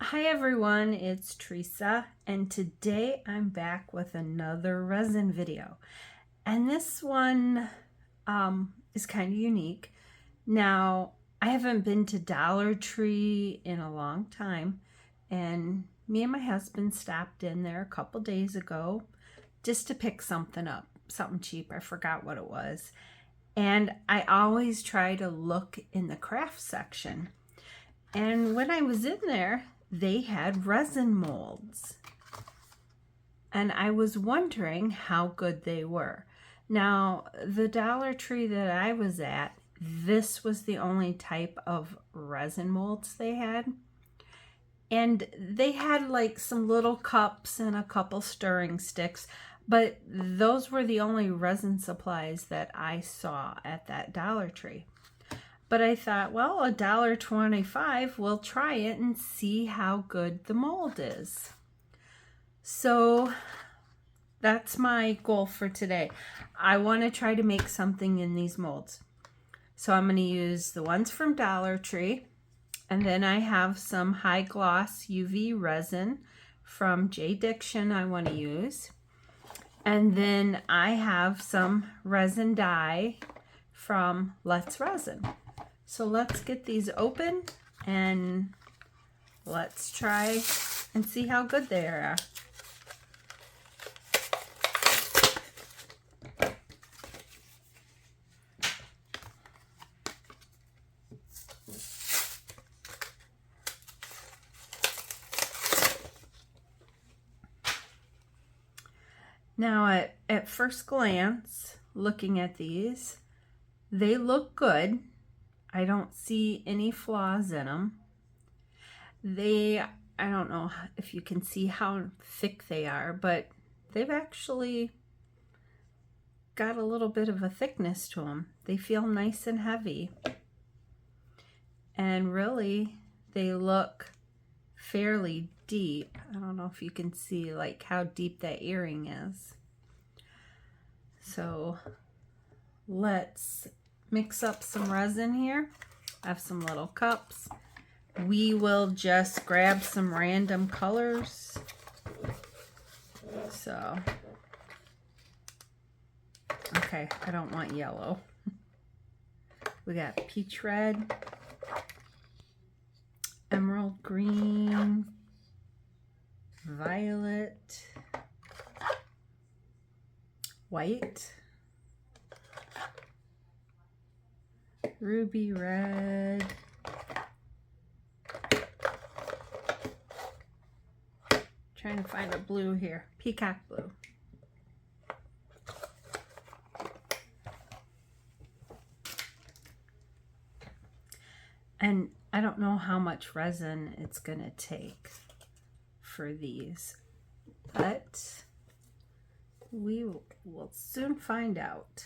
Hi everyone, it's Teresa, and today I'm back with another resin video. And this one is kind of unique. Now, I haven't been to Dollar Tree in a long time, and me and my husband stopped in there a couple days ago just to pick something up, something cheap. I forgot what it was. And I always try to look in the craft section. And when I was in there, they had resin molds. And I was wondering how good they were. Now, the Dollar Tree that I was at, this was the only type of resin molds they had. And they had like some little cups and a couple stirring sticks, but those were the only resin supplies that I saw at that Dollar Tree. But I thought, well, $1.25, we'll try it and see how good the mold is. So that's my goal for today. I want to try to make something in these molds. So I'm going to use the ones from Dollar Tree. And then I have some high gloss UV resin from J. Diction I want to use. And then I have some resin dye from Let's Resin. So let's get these open and let's try and see how good they are. Now at first glance, looking at these, they look good. I don't see any flaws in them. I don't know if you can see how thick they are, but they've actually got a little bit of a thickness to them. They feel nice and heavy. And really, they look fairly deep. I don't know if you can see like how deep that earring is. So let's mix up some resin here. I have some little cups. We will just grab some random colors. So, okay, I don't want yellow. We got peach red, emerald green, violet, white, ruby red, trying to find a blue here, peacock blue. And I don't know how much resin it's gonna take for these, but we will soon find out.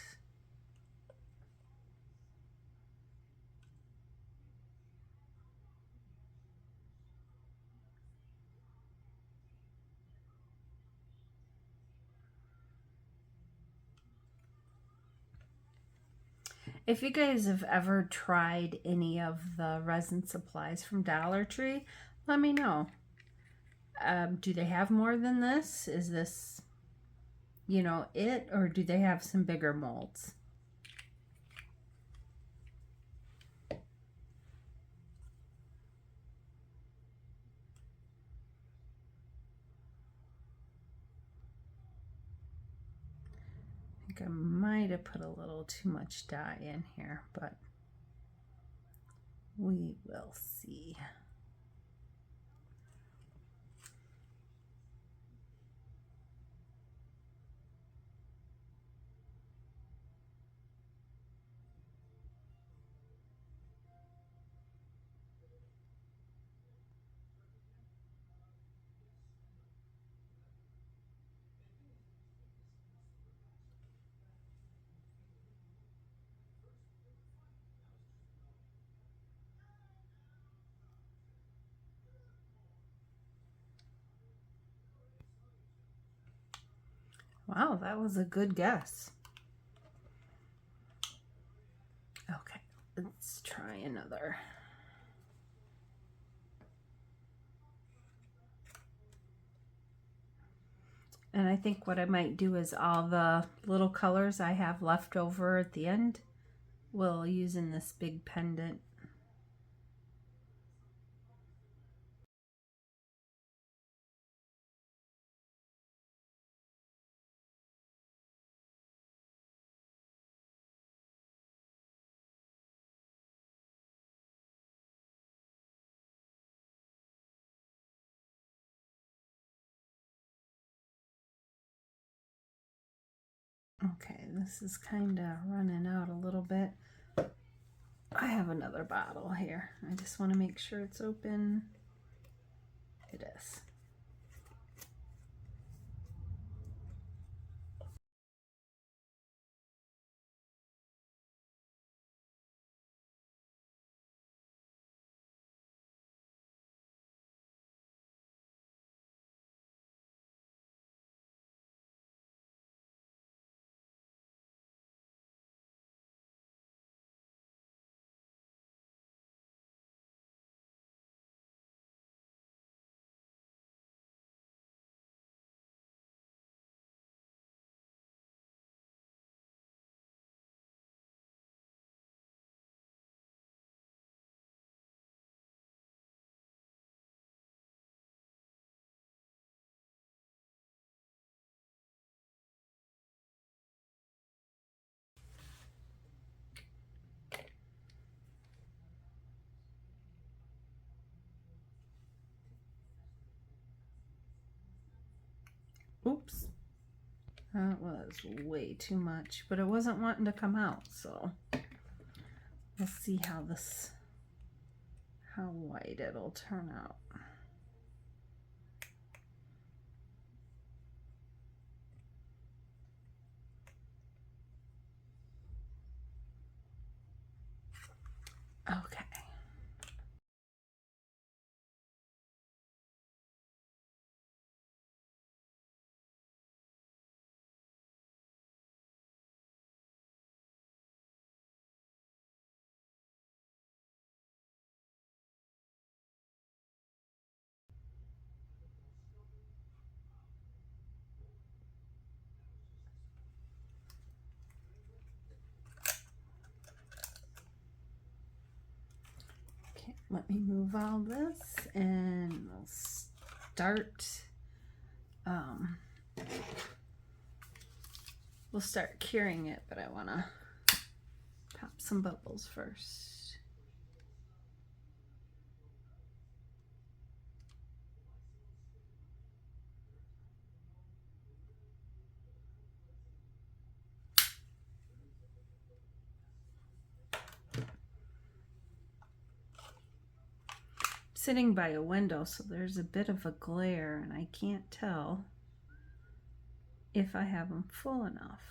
If you guys have ever tried any of the resin supplies from Dollar Tree, let me know. Do they have more than this? Is this, it? Or do they have some bigger molds? I think I might have put a little too much dye in here, but we will see. Wow, that was a good guess. Okay, let's try another. And I think what I might do is all the little colors I have left over at the end, we'll use in this big pendant. Okay, this is kind of running out a little bit. I have another bottle here. I just want to make sure it's open. It is. Oops. That was way too much, but it wasn't wanting to come out, so we'll see how white it'll turn out. Okay. Okay, let me move all this and we'll start. We'll start curing it, but I want to pop some bubbles first. Sitting by a window, so there's a bit of a glare and I can't tell if I have them full enough.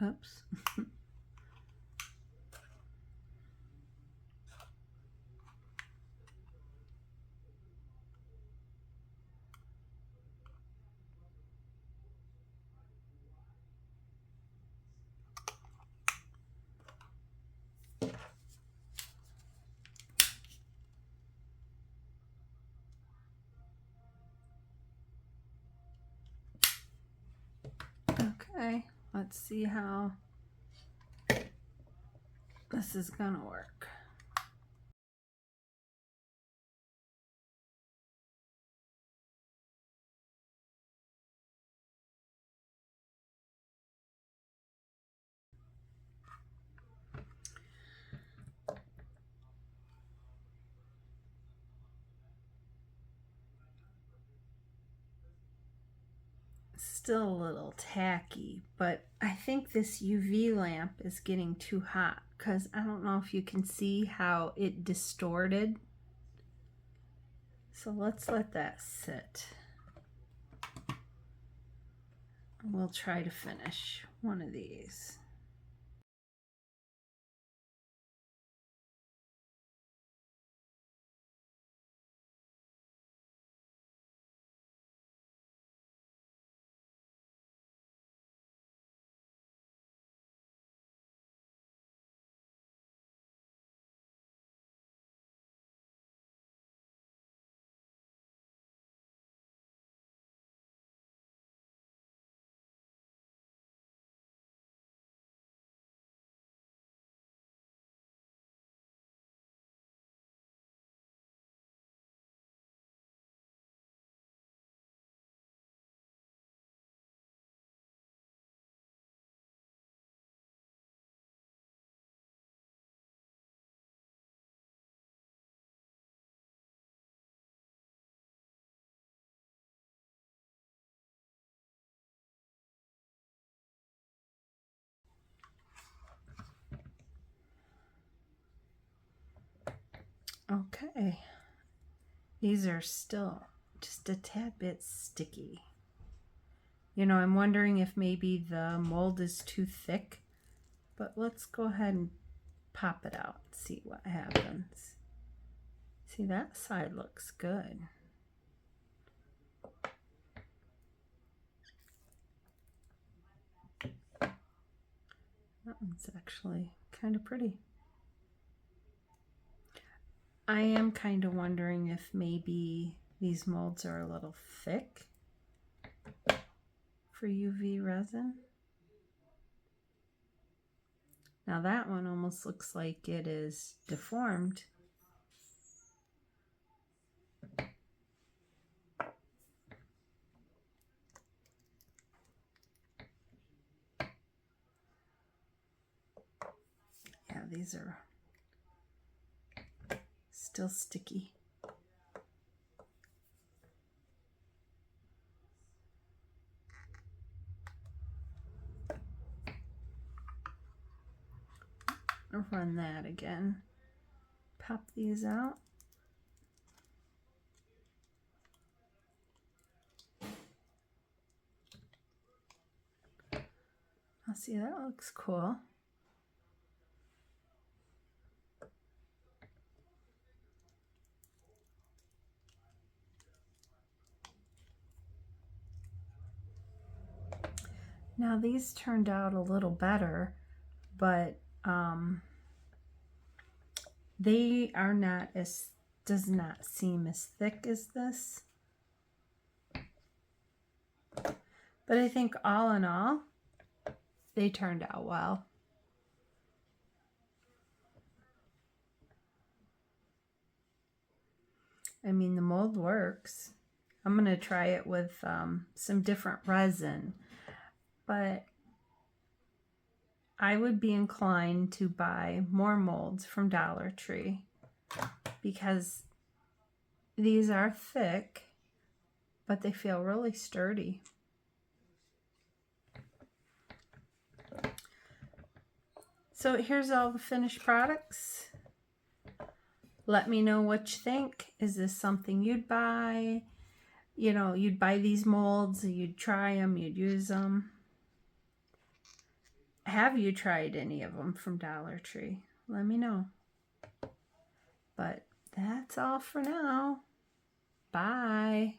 Oops. Okay, let's see how this is gonna work. Still a little tacky, but I think this UV lamp is getting too hot because I don't know if you can see how it distorted. So let's let that sit. We'll try to finish one of these. Okay, these are still just a tad bit sticky. You know, I'm wondering if maybe the mold is too thick, but let's go ahead and pop it out, see what happens. See, that side looks good. That one's actually kind of pretty. I am kind of wondering if maybe these molds are a little thick for UV resin. Now that one almost looks like it is deformed. Yeah, these are still sticky. I'll run that again. Pop these out. I'll see, that looks cool. Now these turned out a little better, but they are not as, does not seem as thick as this. But I think all in all, they turned out well. I mean, the mold works. I'm going to try it with some different resin, but I would be inclined to buy more molds from Dollar Tree because these are thick, but they feel really sturdy. So here's all the finished products. Let me know what you think. Is this something you'd buy? You know, you'd buy these molds, you'd try them, you'd use them. Have you tried any of them from Dollar Tree? Let me know. But that's all for now. Bye.